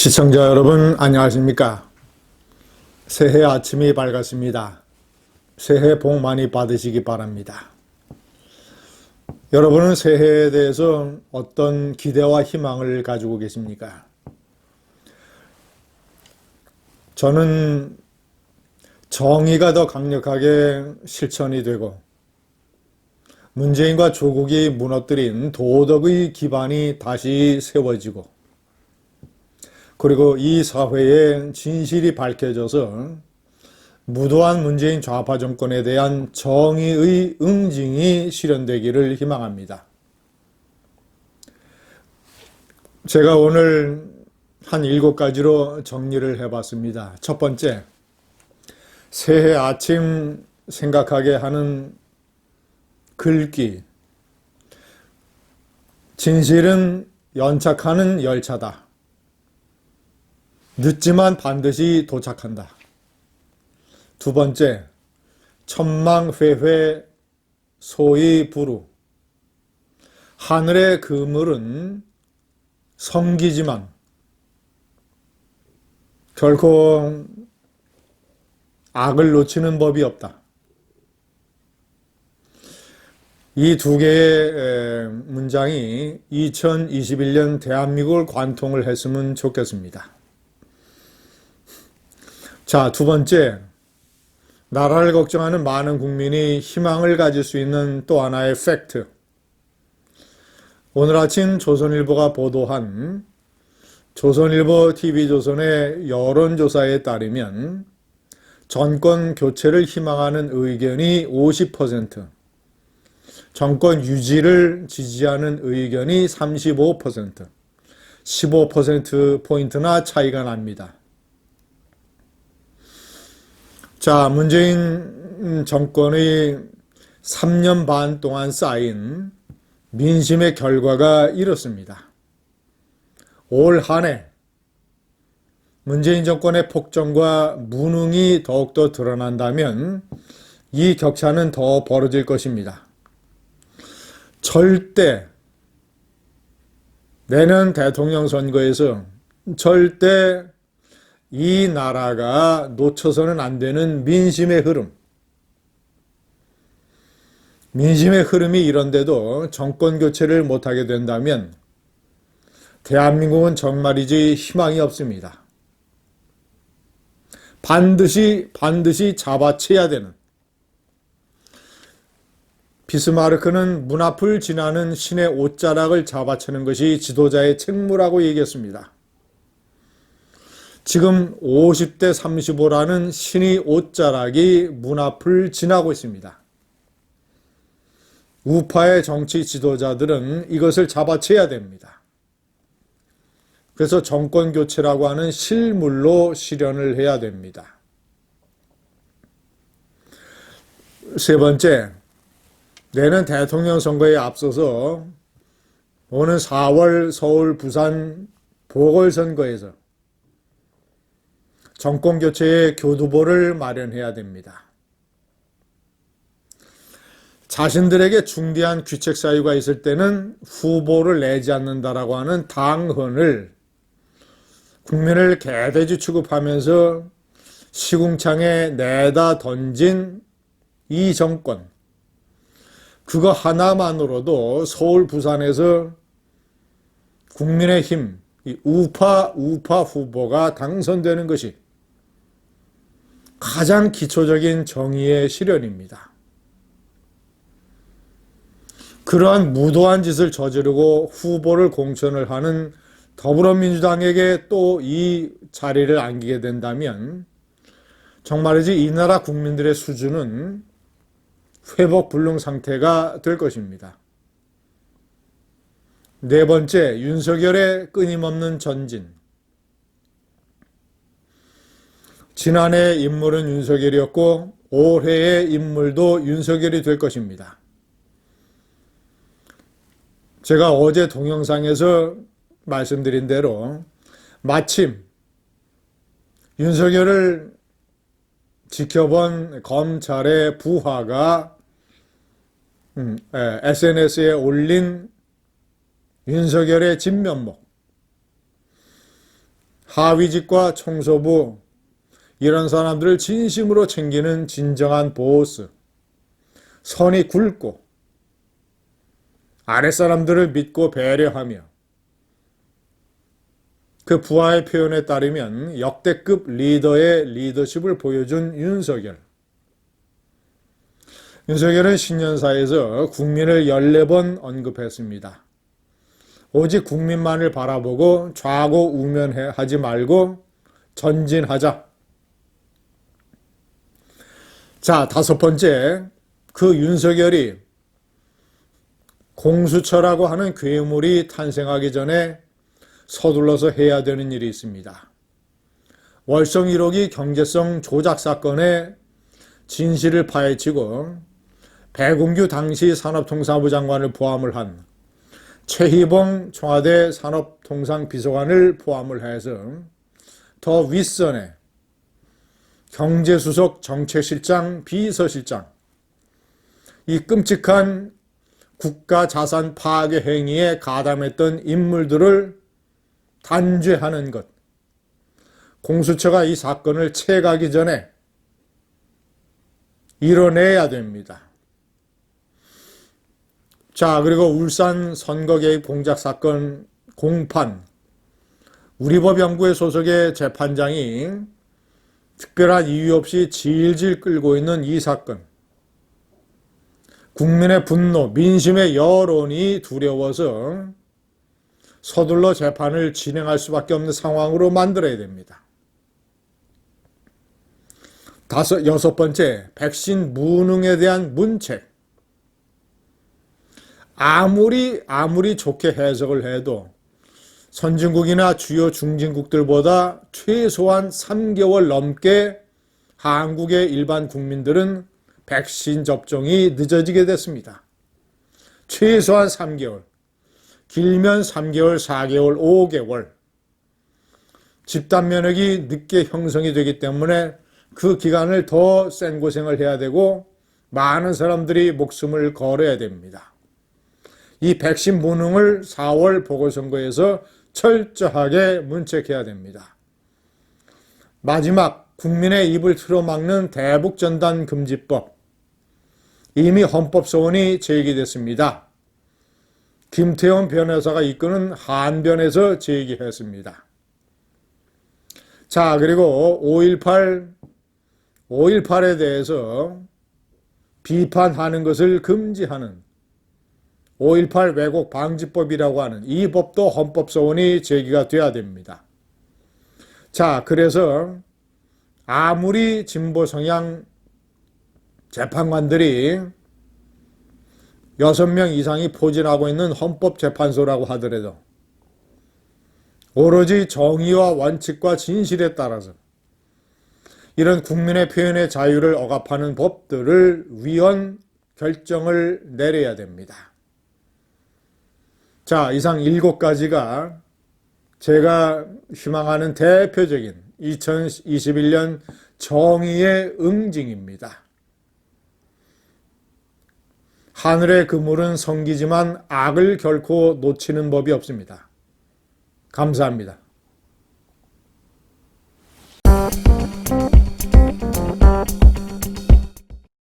시청자 여러분 안녕하십니까? 새해 아침이 밝았습니다. 새해 복 많이 받으시기 바랍니다. 여러분은 새해에 대해서 어떤 기대와 희망을 가지고 계십니까? 저는 정의가 더 강력하게 실천이 되고 문재인과 조국이 무너뜨린 도덕의 기반이 다시 세워지고 그리고 이 사회에 진실이 밝혀져서 무도한 문재인 좌파 정권에 대한 정의의 응징이 실현되기를 희망합니다. 제가 오늘 한 7가지로 정리를 해봤습니다. 첫 번째, 새해 아침 생각하게 하는 글귀. 진실은 연착하는 열차다. 늦지만 반드시 도착한다. 두 번째, 천망회회 소위 부루. 하늘의 그물은 성기지만 결코 악을 놓치는 법이 없다. 이 두 개의 문장이 2021년 대한민국을 관통을 했으면 좋겠습니다. 자, 두 번째, 나라를 걱정하는 많은 국민이 희망을 가질 수 있는 또 하나의 팩트. 오늘 아침 조선일보가 보도한 조선일보 TV조선의 여론조사에 따르면 정권 교체를 희망하는 의견이 50%, 정권 유지를 지지하는 의견이 35%, 15%포인트나 차이가 납니다. 자, 문재인 정권의 3년 반 동안 쌓인 민심의 결과가 이렇습니다. 올 한 해 문재인 정권의 폭정과 무능이 더욱더 드러난다면 이 격차는 더 벌어질 것입니다. 절대 내년 대통령 선거에서 절대 이 나라가 놓쳐서는 안 되는 민심의 흐름. 민심의 흐름이 이런데도 정권 교체를 못하게 된다면 대한민국은 정말이지 희망이 없습니다. 반드시 잡아채야 되는. 비스마르크는 문 앞을 지나는 신의 옷자락을 잡아채는 것이 지도자의 책무라고 얘기했습니다. 지금 50대 35라는 신의 옷자락이 문 앞을 지나고 있습니다. 우파의 정치 지도자들은 이것을 잡아채야 됩니다. 그래서 정권 교체라고 하는 실물로 실현을 해야 됩니다. 세 번째, 내년 대통령 선거에 앞서서 오는 4월 서울, 부산 보궐선거에서 정권 교체의 교두보를 마련해야 됩니다. 자신들에게 중대한 귀책 사유가 있을 때는 후보를 내지 않는다라고 하는 당헌을 국민을 개돼지 취급하면서 시궁창에 내다 던진 이 정권, 그거 하나만으로도 서울, 부산에서 국민의힘, 이 우파 후보가 당선되는 것이 가장 기초적인 정의의 실현입니다. 그러한 무도한 짓을 저지르고 후보를 공천을 하는 더불어민주당에게 또 이 자리를 안기게 된다면 정말이지 이 나라 국민들의 수준은 회복 불능 상태가 될 것입니다. 네 번째, 윤석열의 끊임없는 전진. 지난해의 인물은 윤석열이었고 올해의 인물도 윤석열이 될 것입니다. 제가 어제 동영상에서 말씀드린 대로 마침 윤석열을 지켜본 검찰의 부하가 SNS에 올린 윤석열의 진면목, 하위직과 청소부, 이런 사람들을 진심으로 챙기는 진정한 보스, 선이 굵고 아랫사람들을 믿고 배려하며 그 부하의 표현에 따르면 역대급 리더의 리더십을 보여준 윤석열. 윤석열은 신년사에서 국민을 14번 언급했습니다. 오직 국민만을 바라보고 좌고우면하지 말고 전진하자. 자, 5번째, 그 윤석열이 공수처라고 하는 괴물이 탄생하기 전에 서둘러서 해야 되는 일이 있습니다. 월성 1호기 경제성 조작 사건의 진실을 파헤치고 배공규 당시 산업통상부 장관을 포함을 한 최희봉 청와대 산업통상비서관을 포함을 해서 더 윗선에 경제수석 정책실장 비서실장, 이 끔찍한 국가자산 파괴 행위에 가담했던 인물들을 단죄하는 것. 공수처가 이 사건을 채가기 전에 이뤄내야 됩니다. 자, 그리고 울산 선거 개입 공작 사건 공판. 우리법연구회 소속의 재판장이 특별한 이유 없이 질질 끌고 있는 이 사건. 국민의 분노, 민심의 여론이 두려워서 서둘러 재판을 진행할 수밖에 없는 상황으로 만들어야 됩니다. 6번째, 백신 무능에 대한 문책. 아무리 좋게 해석을 해도 선진국이나 주요 중진국들보다 최소한 3개월 넘게 한국의 일반 국민들은 백신 접종이 늦어지게 됐습니다. 최소한 3개월, 길면 3개월, 4개월, 5개월. 집단 면역이 늦게 형성이 되기 때문에 그 기간을 더 센 고생을 해야 되고 많은 사람들이 목숨을 걸어야 됩니다. 이 백신 무능을 4월 보궐선거에서 철저하게 문책해야 됩니다. 마지막, 국민의 입을 틀어막는 대북전단금지법. 이미 헌법소원이 제기됐습니다. 김태원 변호사가 이끄는 한변에서 제기했습니다. 자, 그리고 5.18에 대해서 비판하는 것을 금지하는 5.18 왜곡 방지법이라고 하는 이 법도 헌법소원이 제기가 돼야 됩니다. 자, 그래서 아무리 진보 성향 재판관들이 6명 이상이 포진하고 있는 헌법재판소라고 하더라도 오로지 정의와 원칙과 진실에 따라서 이런 국민의 표현의 자유를 억압하는 법들을 위헌 결정을 내려야 됩니다. 자, 이상 7가지가 제가 희망하는 대표적인 2021년 정의의 응징입니다. 하늘의 그물은 성기지만 악을 결코 놓치는 법이 없습니다. 감사합니다.